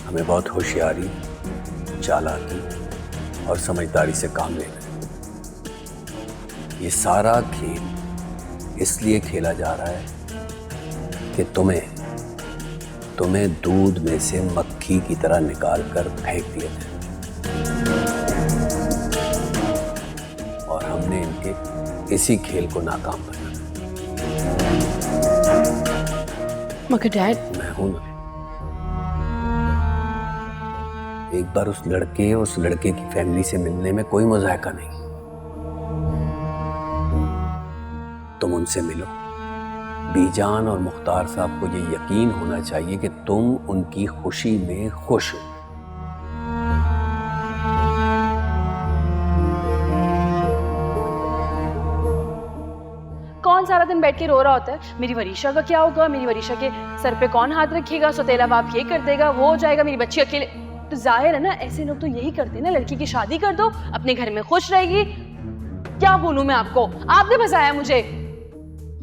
हमें बहुत होशियारी, चालाकी और समझदारी से काम लेना है। ये सारा खेल इसलिए खेला जा रहा है कि तुम्हें दूध में से मक्खी की तरह निकाल कर फेंक दिया जाए, और हमने इनके इसी खेल को नाकाम बनाना। मगर डैड, मैं हूं ना। एक बार उस लड़के की फैमिली से मिलने में कोई मजाका नहीं। तुम उनसे मिलो। बीजान और मुख्तार साहब को ये यकीन होना चाहिए कि तुम उनकी खुशी में खुश हो। कौन सारा दिन बैठ के रो रहा होता है मेरी वरीशा का क्या होगा, मेरी वरीशा के सर पे कौन हाथ रखेगा, सौतेला बाप ये कर देगा, वो हो जाएगा, मेरी बच्ची अकेले। तो जाहिर है ना, ऐसे लोग तो यही करते हैं ना, लड़की की शादी कर दो, अपने घर में खुश रहेगी। क्या बोलूं मैं आपको, आपने फंसाया मुझे।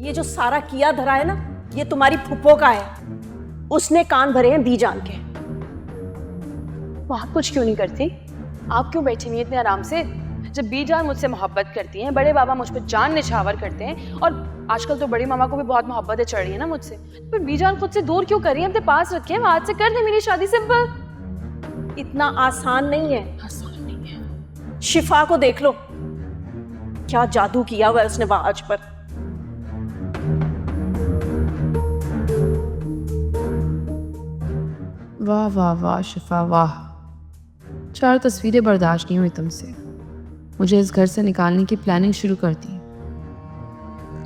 ये जो सारा किया धरा है ना, ये तुम्हारी फुप्पो का है। उसने कान भरे हैं बीजान के। वो आप कुछ क्यों नहीं करती? आप क्यों बैठी हुई इतने आराम से? जब बीजान मुझसे मोहब्बत करती हैं, बड़े बाबा मुझ पर जान निछावर करते हैं, और आजकल तो बड़ी मामा को भी बहुत मोहब्बतें चढ़ रही है ना मुझसे, पर बीजान खुद से दूर क्यों कर रही है? अपने पास रखे, आज से कर दे मेरी शादी, सिंपल। इतना आसान नहीं है। आसान नहीं है। शिफा को देख लो, क्या जादू किया हुआ है उसने आज पर। वाह वाह वाह शिफा वाह, 4 तस्वीरें बर्दाश्त नहीं हुई तुमसे। मुझे इस घर से निकालने की प्लानिंग शुरू कर दी।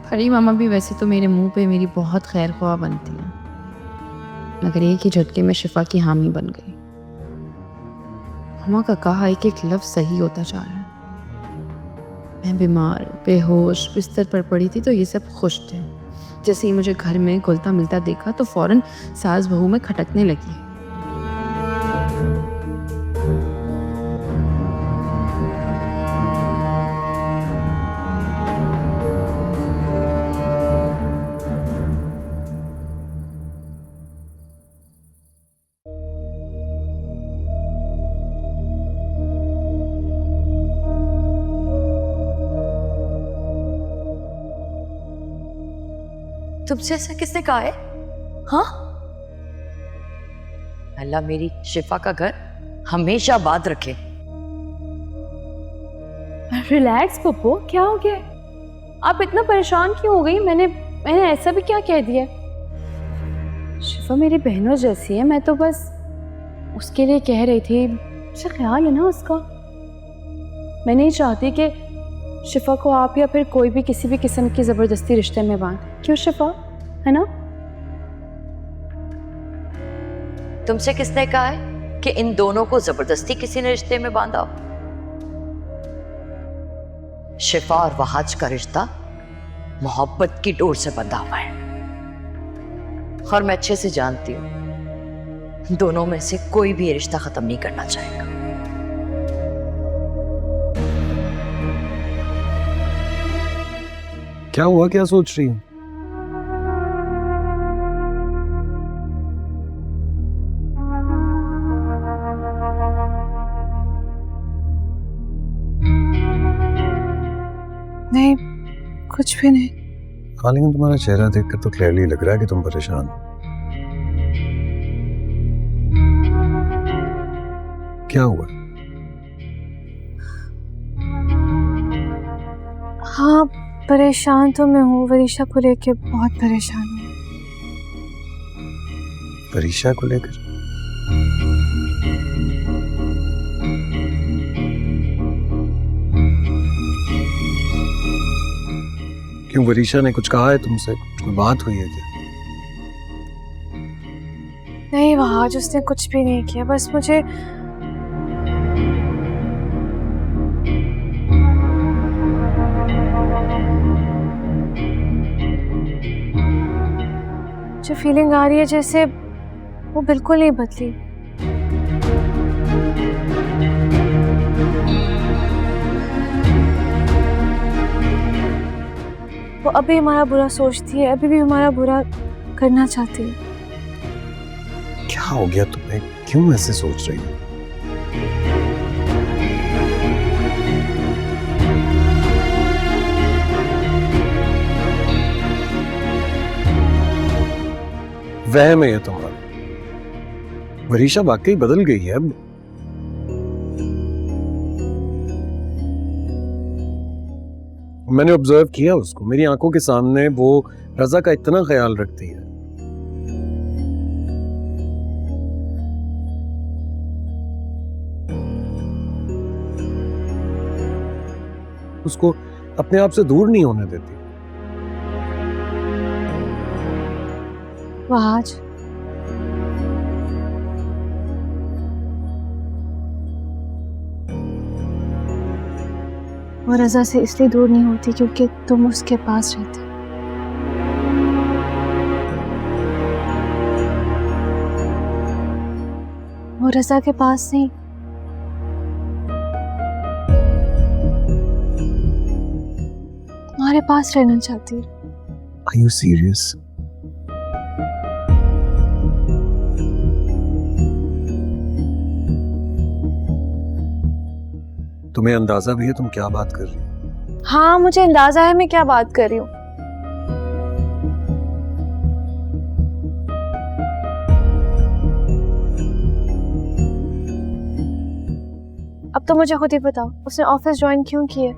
हरी मामा भी वैसे तो मेरे मुंह पे मेरी बहुत खैर ख्वाह बनती हैं, मगर एक ही झटके में शिफा की हामी बन गई। मामा का कहा एक एक लफ्ज सही होता जा रहा है। मैं बीमार बेहोश बिस्तर पर पड़ी थी तो ये सब खुश थे। जैसे ही मुझे घर में घुलता मिलता देखा तो फौरन सास बहू में खटकने लगी। तुमसे ऐसा किसने कहा है? हाँ, अल्लाह मेरी शिफा का घर हमेशा आबाद रखे। रिलैक्स पप्पू, क्या हो गया? आप इतना परेशान क्यों हो गई? मैंने ऐसा भी क्या कह दिया? शिफा मेरी बहनों जैसी है, मैं तो बस उसके लिए कह रही थी। मुझे ख्याल है ना उसका। मैं नहीं चाहती कि शिफा को आप या फिर कोई भी किसी भी किस्म की ज़बरदस्ती रिश्ते में बांध। क्यों शिफा, है ना? तुमसे किसने कहा है कि इन दोनों को जबरदस्ती किसी ने रिश्ते में बांधा हो? शिफा और वहाज का रिश्ता मोहब्बत की डोर से बंधा हुआ है, और मैं अच्छे से जानती हूं दोनों में से कोई भी ये रिश्ता खत्म नहीं करना चाहेगा। क्या हुआ, क्या सोच रही हूँ? नहीं, कुछ भी नहीं। हाँ, लेकिन तुम्हारा चेहरा देखकर तो क्लियरली लग रहा है कि तुम परेशान हो। क्या हुआ? हाँ, परेशान तो मैं हूँ। वरीशा को लेके बहुत परेशान हूँ। वरीशा को लेकर? क्यों, वरीशा ने कुछ कहा है तुमसे? कोई बात हुई है क्या? नहीं वहाज, उसने कुछ भी नहीं किया। बस मुझे जो फीलिंग आ रही है जैसे वो बिल्कुल नहीं बदली। वो अभी हमारा बुरा सोचती है, अभी भी हमारा बुरा करना चाहती है। क्या हो गया तुम्हें? क्यों ऐसे सोच रही हो? वहम है ये तुम्हारा। वरीशा वाकई बदल गई है अब। मैंने ऑब्जर्व किया उसको, मेरी आंखों के सामने वो रजा का इतना ख्याल रखती है। उसको अपने आप से दूर नहीं होने देती। वहाज, वो रजा से इसलिए दूर नहीं होती क्योंकि तुम उसके पास रहते। वो रजा के पास नहीं, तुम्हारे पास रहना चाहती है। Are you serious? तुम्हें अंदाजा भी है तुम क्या बात कर रही हो? हाँ, मुझे अंदाजा है मैं क्या बात कर रही हूँ। अब तो मुझे खुद ही बताओ, उसने ऑफिस ज्वाइन क्यों किया?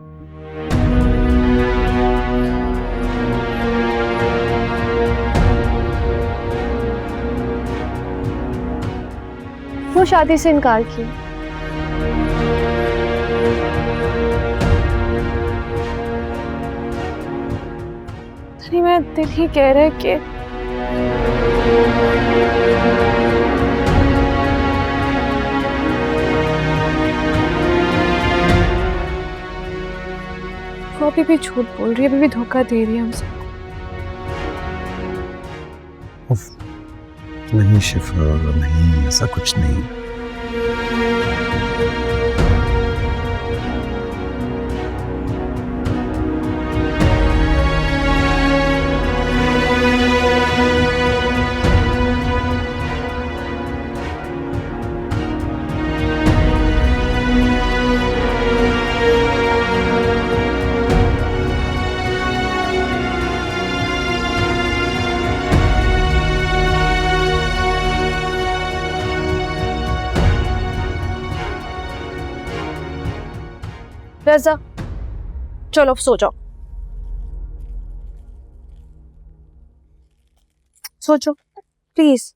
क्यों शादी से इनकार किया? नहीं, मेरा दिल ही कह रहा है कि वो अभी भी झूठ बोल रही है, अभी भी धोखा दे रही है हमसे। नहीं शिफा, नहीं, ऐसा कुछ नहीं। रजा, चलो सो जाओ, सो जाओ प्लीज।